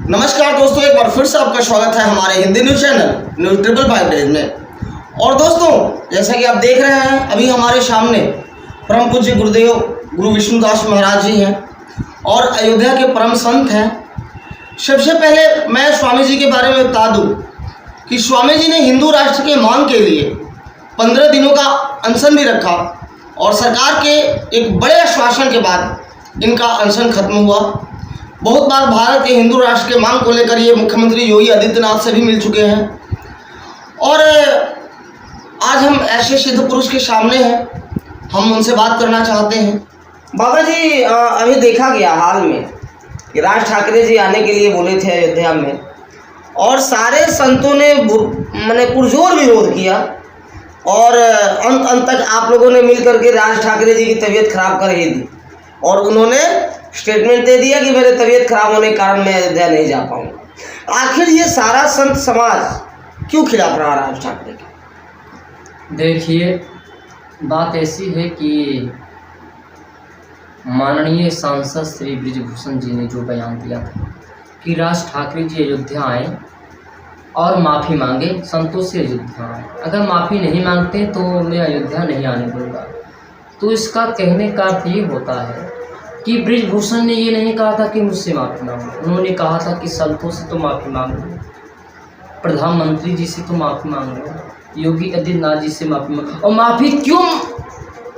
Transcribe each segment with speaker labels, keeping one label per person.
Speaker 1: नमस्कार दोस्तों, एक बार फिर से आपका स्वागत है हमारे Hindi news channel news 555 days में। और दोस्तों, जैसा कि आप देख रहे हैं, अभी हमारे सामने परम पूज्य गुरुदेव गुरु विष्णुदास महाराज जी हैं और अयोध्या के परम संत हैं। सबसे पहले मैं स्वामी जी के बारे में बता दूं कि स्वामी जी ने हिंदू राष्ट्र के मांग के लिए 15 दिनों का अनशन भी रखा और सरकार के एक बड़े आश्वासन के बाद इनका अनशन खत्म हुआ। बहुत बार भारत के हिंदू राष्ट्र के मांग को लेकर ये मुख्यमंत्री योगी आदित्यनाथ से भी मिल चुके हैं और आज हम ऐसे सिद्ध पुरुष के सामने हैं, हम उनसे बात करना चाहते हैं। बाबा जी, अभी देखा गया हाल में कि राज ठाकरे जी आने के लिए बोले थे अयोध्या में और सारे संतों ने पुरजोर विरोध किया और अंत तक आप लोगों ने मिल करके राज ठाकरे जी की तबीयत खराब कर ही दी और उन्होंने स्टेटमेंट दे दिया कि मेरे तबीयत खराब होने के कारण मैं अयोध्या नहीं जा पाऊंगा। आखिर ये सारा संत समाज क्यों खिलाफ रहा राज ठाकरे के?
Speaker 2: देखिए, बात ऐसी है कि माननीय सांसद श्री बृजभूषण जी ने जो बयान दिया था कि राज ठाकरे जी अयोध्या आए और माफ़ी मांगे, संतों से अयोध्या आए। अगर माफ़ी नहीं मांगते तो मैं अयोध्या नहीं आने दूंगा। तो इसका कहने का अर्थ ये होता है कि बृजभूषण ने ये नहीं कहा था कि मुझसे माफ़ी मांगो, उन्होंने कहा था कि संतों से तो माफ़ी मांग लो, प्रधानमंत्री जी से तो माफ़ी मांग लो, योगी आदित्यनाथ जी से माफ़ी मांग। और माफ़ी क्यों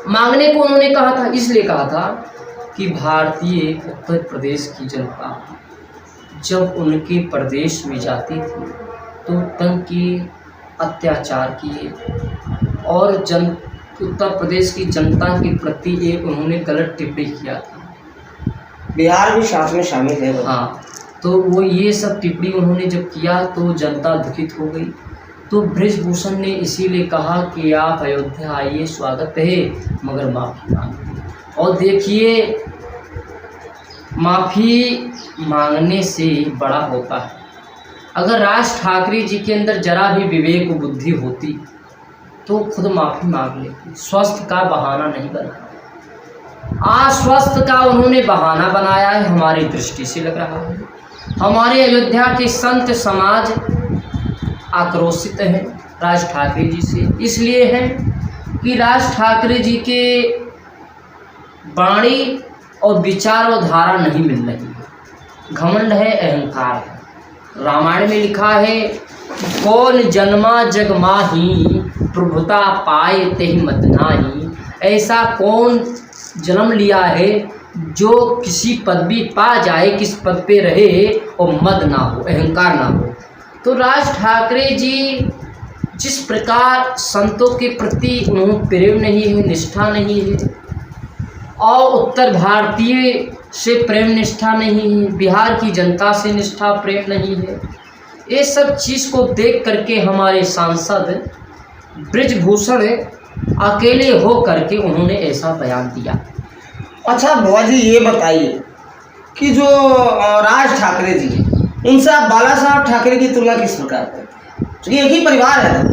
Speaker 2: मांगने को उन्होंने कहा था? इसलिए कहा था कि भारतीय उत्तर प्रदेश की जनता जब उनके प्रदेश में जाती थी तो तंग किए, अत्याचार किए और उत्तर प्रदेश की जनता के प्रति एक उन्होंने गलत टिप्पणी किया था।
Speaker 1: बिहार भी साथ में शामिल है।
Speaker 2: हाँ, तो वो ये सब टिप्पणी उन्होंने जब किया तो जनता दुखित हो गई। तो बृजभूषण ने इसीलिए कहा कि आप अयोध्या आइए, स्वागत है, मगर माफ़ी मांगिए। और देखिए, माफ़ी मांगने से बड़ा होता है। अगर राज ठाकरे जी के अंदर जरा भी विवेक बुद्धि होती तो खुद माफ़ी मांग लेती। स्वस्थ का बहाना नहीं बना, अस्वस्थ का उन्होंने बहाना बनाया है। हमारी दृष्टि से लग रहा है हमारे अयोध्या के संत समाज आक्रोशित है राज ठाकरे जी से। इसलिए है कि राज ठाकरे जी के वाणी और विचार और धारा नहीं मिल रही है। घमंड है, अहंकार है। रामायण में लिखा है, कौन जन्मा जग माही, प्रभुता पाए तेहि मत नाही। ऐसा कौन जन्म लिया है जो किसी पदवी पा जाए, किस पद पे रहे और मद ना हो, अहंकार ना हो। तो राज ठाकरे जी जिस प्रकार संतों के प्रति उन्होंने प्रेम नहीं है, निष्ठा नहीं है और उत्तर भारतीय से प्रेम निष्ठा नहीं है, बिहार की जनता से निष्ठा प्रेम नहीं है, ये सब चीज़ को देख करके हमारे सांसद बृजभूषण अकेले हो करके उन्होंने ऐसा बयान दिया।
Speaker 1: अच्छा बाबा जी, ये बताइए कि जो राज ठाकरे जी हैं उनसे आप बाला साहब ठाकरे की तुलना किस प्रकार करते हैं? क्योंकि एक ही परिवार है।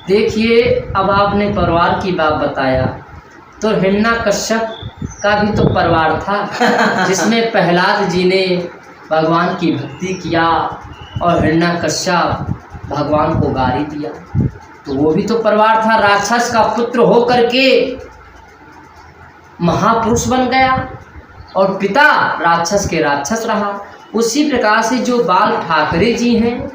Speaker 2: देखिए, अब आपने परिवार की बात बताया तो हिरण्यकश्यप का भी तो परिवार था जिसमें प्रहलाद जी ने भगवान की भक्ति किया और हिरण्यकश्यप भगवान को गाली दिया, तो वो भी तो परिवार था। राक्षस का पुत्र हो करके महापुरुष बन गया और पिता राक्षस के राक्षस रहा। उसी प्रकार से जो बाल ठाकरे जी हैं,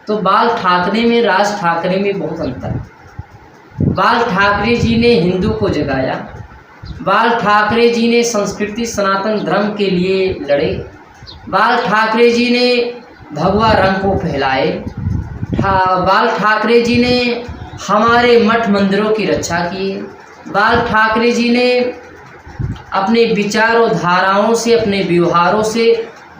Speaker 2: तो बाल ठाकरे में राज ठाकरे में बहुत अंतर है। बाल ठाकरे जी ने हिंदू को जगाया, बाल ठाकरे जी ने संस्कृति सनातन धर्म के लिए लड़े, बाल ठाकरे जी ने भगवा रंग को फैलाए, बाल ठाकरे जी ने हमारे मठ मंदिरों की रक्षा की, बाल ठाकरे जी ने अपने विचारों धाराओं से, अपने व्यवहारों से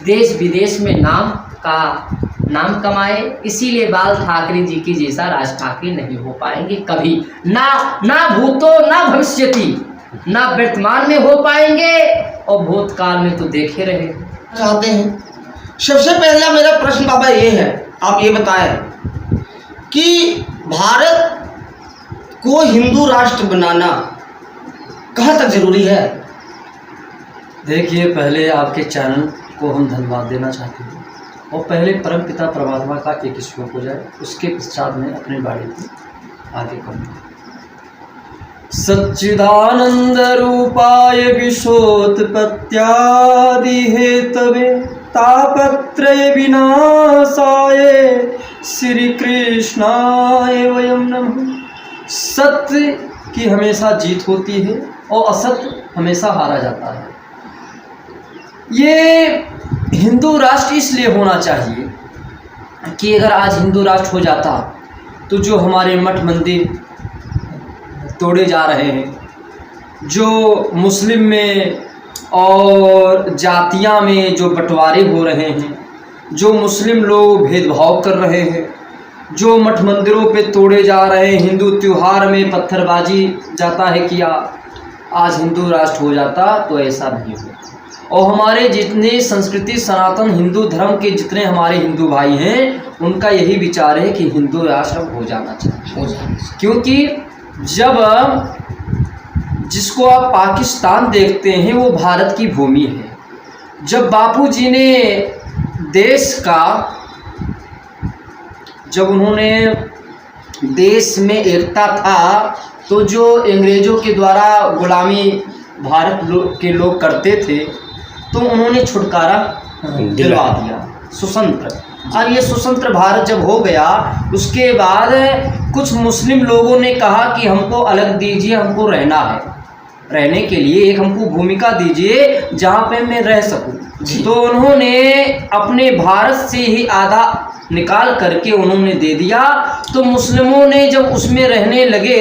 Speaker 2: देश विदेश में नाम कमाए। इसीलिए बाल ठाकरे जी की जैसा राज ठाकरे नहीं हो पाएंगे कभी, ना भूतो ना भविष्यति, ना वर्तमान में हो पाएंगे और भूतकाल में तो देखे रहे
Speaker 1: चाहते हैं। सबसे पहला मेरा प्रश्न बाबा ये है, आप ये बताएं कि भारत को हिंदू राष्ट्र बनाना कहाँ तक जरूरी है?
Speaker 3: देखिए, पहले आपके चैनल को हम धन्यवाद देना चाहते हैं और पहले परम पिता परमात्मा का एक श्लोक हो जाए, उसके पश्चात मैं अपनी बाणी को आगे कहूँगा। सच्चिदानंद रूपाय विश्वोत्पत्त्यादि हेतवे तापत्रय विनाशाय श्री कृष्णाय वयम नमः। सत्य की हमेशा जीत होती है और असत्य हमेशा हारा जाता है। ये हिंदू राष्ट्र इसलिए होना चाहिए कि अगर आज हिंदू राष्ट्र हो जाता तो जो हमारे मठ मंदिर तोड़े जा रहे हैं, जो मुस्लिम में और जातियां में जो बंटवारे हो रहे हैं, जो मुस्लिम लोग भेदभाव कर रहे हैं, जो मठ मंदिरों पे तोड़े जा रहे हैं, हिंदू त्यौहार में पत्थरबाजी जाता है किया, आज हिंदू राष्ट्र हो जाता तो ऐसा नहीं हो। और हमारे जितने संस्कृति सनातन हिंदू धर्म के जितने हमारे हिंदू भाई हैं, उनका यही विचार है कि हिंदू राष्ट्र हो जाना चाहिए। क्योंकि जब जिसको आप पाकिस्तान देखते हैं वो भारत की भूमि है। जब बापूजी ने देश का, जब उन्होंने देश में एकता था तो जो अंग्रेज़ों के द्वारा गुलामी भारत के लोग करते थे तो उन्होंने छुटकारा दिलवा दिया, स्वतंत्र। और ये स्वतंत्र भारत जब हो गया उसके बाद कुछ मुस्लिम लोगों ने कहा कि हमको अलग दीजिए, हमको रहना है, रहने के लिए एक हमको भूमिका दीजिए जहाँ पे मैं रह सकूँ। तो उन्होंने अपने भारत से ही आधा निकाल करके उन्होंने दे दिया। तो मुस्लिमों ने जब उसमें रहने लगे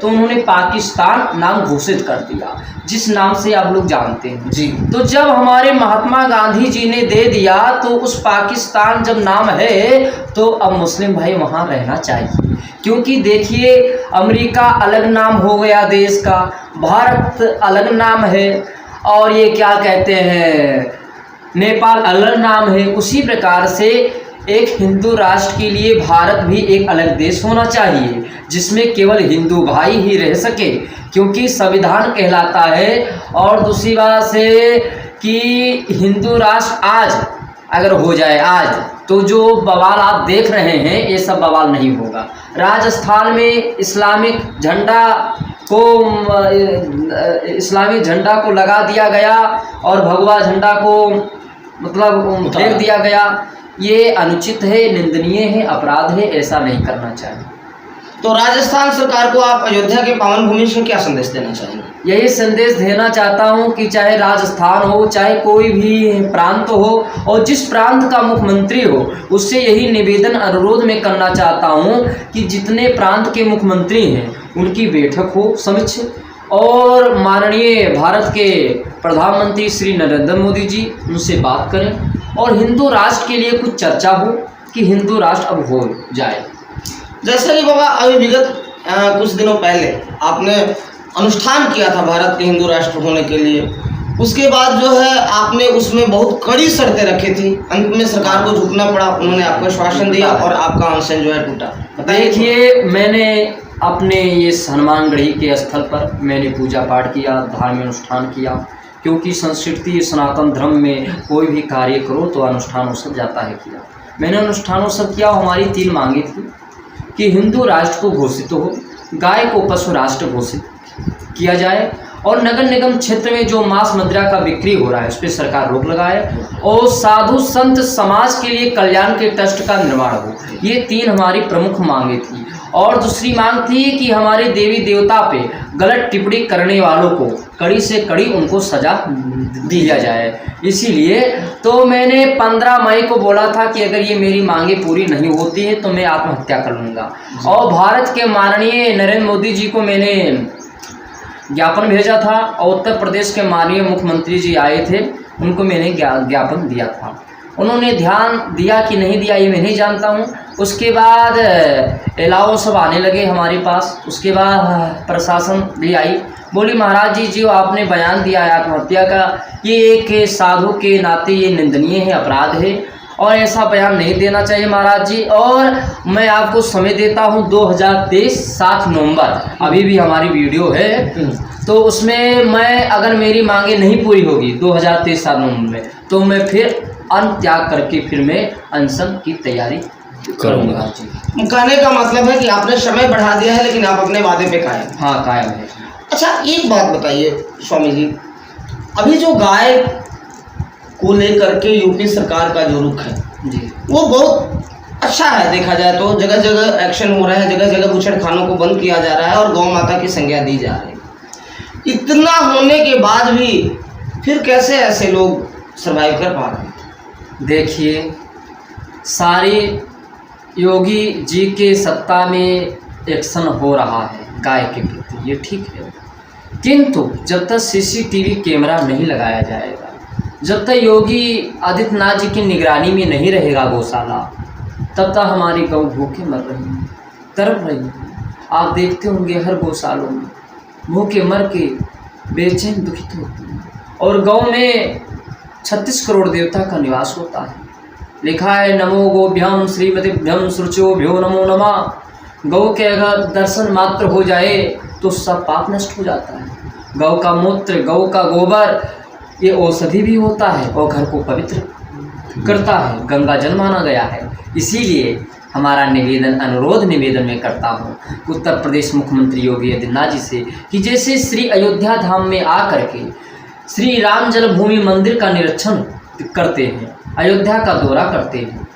Speaker 3: तो उन्होंने पाकिस्तान नाम घोषित कर दिया, जिस नाम से आप लोग जानते हैं जी। तो जब हमारे महात्मा गांधी जी ने दे दिया तो उस पाकिस्तान जब नाम है तो अब मुस्लिम भाई वहाँ रहना चाहिए। क्योंकि देखिए अमेरिका अलग नाम हो गया देश का, भारत अलग नाम है, और ये क्या कहते हैं नेपाल अलग नाम है। उसी प्रकार से एक हिंदू राष्ट्र के लिए भारत भी एक अलग देश होना चाहिए जिसमें केवल हिंदू भाई ही रह सके, क्योंकि संविधान कहलाता है। और दूसरी बात से कि हिंदू राष्ट्र आज अगर हो जाए आज, तो जो बवाल आप देख रहे हैं ये सब बवाल नहीं होगा। राजस्थान में इस्लामिक झंडा को लगा दिया गया और भगवा झंडा को मतलब फेंक दिया गया। ये अनुचित है, निंदनीय है, अपराध है, ऐसा नहीं करना चाहिए।
Speaker 1: तो राजस्थान सरकार को आप अयोध्या के पावन भूमि से क्या संदेश देना चाहेंगे?
Speaker 3: यही संदेश देना चाहता हूँ कि चाहे राजस्थान हो, चाहे कोई भी प्रांत हो, और जिस प्रांत का मुख्यमंत्री हो, उससे यही निवेदन अनुरोध में करना चाहता हूँ कि जितने प्रांत के मुख्यमंत्री हैं उनकी बैठक हो समीक्षा, और माननीय भारत के प्रधानमंत्री श्री नरेंद्र मोदी जी उनसे बात करें और हिंदू राष्ट्र के लिए कुछ चर्चा हो कि हिंदू राष्ट्र अब हो जाए।
Speaker 1: जैसे कि बाबा अभी विगत कुछ दिनों पहले आपने अनुष्ठान किया था भारत के हिंदू राष्ट्र होने के लिए, उसके बाद जो है आपने उसमें बहुत कड़ी शर्तें रखी थी, अंत में सरकार को झुकना पड़ा, उन्होंने आपको आश्वासन दिया और आपका अनशन जो है टूटा।
Speaker 3: देखिए मैंने अपने ये हनुमानगढ़ी के स्थल पर मैंने पूजा पाठ किया, धार्मिक अनुष्ठान किया, क्योंकि संस्कृति सनातन धर्म में कोई भी कार्य करो तो अनुष्ठान उत्सव जाता है किया। मैंने अनुष्ठान उत्सव किया। हमारी 3 मांगे थी कि हिंदू राष्ट्र को घोषित हो, गाय को पशु राष्ट्र घोषित किया जाए, और नगर निगम क्षेत्र में जो मांस मदिरा का बिक्री हो रहा है उस पर सरकार रोक लगाए, और साधु संत समाज के लिए कल्याण के ट्रस्ट का निर्माण हो। ये 3 हमारी प्रमुख मांगे थी। और दूसरी मांग थी कि हमारे देवी देवता पे गलत टिप्पणी करने वालों को कड़ी से कड़ी उनको सजा दिया जाए। इसीलिए तो मैंने 15 मई को बोला था कि अगर ये मेरी मांगे पूरी नहीं होती है तो मैं आत्महत्या कर लूँगा। और भारत के माननीय नरेंद्र मोदी जी को मैंने ज्ञापन भेजा था, और उत्तर प्रदेश के माननीय मुख्यमंत्री जी आए थे, उनको मैंने ज्ञापन दिया था। उन्होंने ध्यान दिया कि नहीं दिया ये मैं नहीं जानता हूँ। उसके बाद अलाव सब आने लगे हमारे पास। उसके बाद प्रशासन भी आई, बोली महाराज जी जो आपने बयान दिया है आत्महत्या का, ये एक साधु के नाते ये निंदनीय है, अपराध है, और ऐसा बयान नहीं देना चाहिए महाराज जी। और मैं आपको समय देता हूँ 2023 7 नवंबर, अभी भी हमारी वीडियो है, तो उसमें मैं अगर मेरी मांगे नहीं पूरी होगी 2023 7 नवंबर में, तो मैं फिर अन्न त्याग करके फिर मैं अनशन की तैयारी करूँगा जी।
Speaker 1: कहने का मतलब है कि आपने समय बढ़ा दिया है लेकिन आप अपने वादे पे कायम।
Speaker 3: हाँ, कायम है।
Speaker 1: अच्छा, एक बात बताइए स्वामी जी, अभी जो गाय को लेकर के यूपी सरकार का जो रुख है
Speaker 3: जी,
Speaker 1: वो बहुत अच्छा है। देखा जाए तो जगह जगह एक्शन हो रहा है, जगह जगह बूचड़खानों को बंद किया जा रहा है और गौ माता की संज्ञा दी जा रही है। इतना होने के बाद भी फिर कैसे ऐसे लोग सरवाइव कर पा रहे हैं?
Speaker 3: देखिए, सारे योगी जी के सत्ता में एक्शन हो रहा है गाय के प्रति, ये ठीक है, किंतु जब तक सीसीटीवी कैमरा नहीं लगाया जाएगा, जब तक योगी आदित्यनाथ जी की निगरानी में नहीं रहेगा गौशाला, तब तक हमारी गौ भूखे मर रही है, तड़प रही है। आप देखते होंगे हर गौशालों में भूखे मर के बेचैन दुखित होती हैं। और गौ में 36 करोड़ देवता का निवास होता है। लिखा है नमो गोभ्यम श्रीमतिभ्यम शुचोभ्यो नमो नमः। गौ के अगर दर्शन मात्र हो जाए तो सब पाप नष्ट हो जाता है। गौ का मूत्र, गौ का गोबर ये औषधि भी होता है और घर को पवित्र करता है, गंगा जल माना गया है। इसीलिए हमारा निवेदन, अनुरोध निवेदन में करता हूँ उत्तर प्रदेश मुख्यमंत्री योगी आदित्यनाथ जी से कि जैसे श्री अयोध्या धाम में आकर के श्री राम जन्मभूमि मंदिर का निरीक्षण करते हैं, अयोध्या का दौरा करते हैं,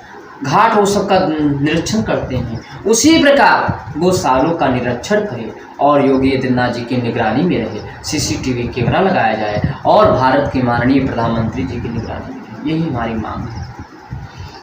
Speaker 3: घाट उत्सव का निरीक्षण करते हैं, उसी प्रकार गौशालों का निरीक्षण करें और योगी आदित्यनाथ जी की निगरानी में रहे, सीसीटीवी कैमरा लगाया जाए और भारत के माननीय प्रधानमंत्री जी की निगरानी में रहे। यही हमारी मांग है।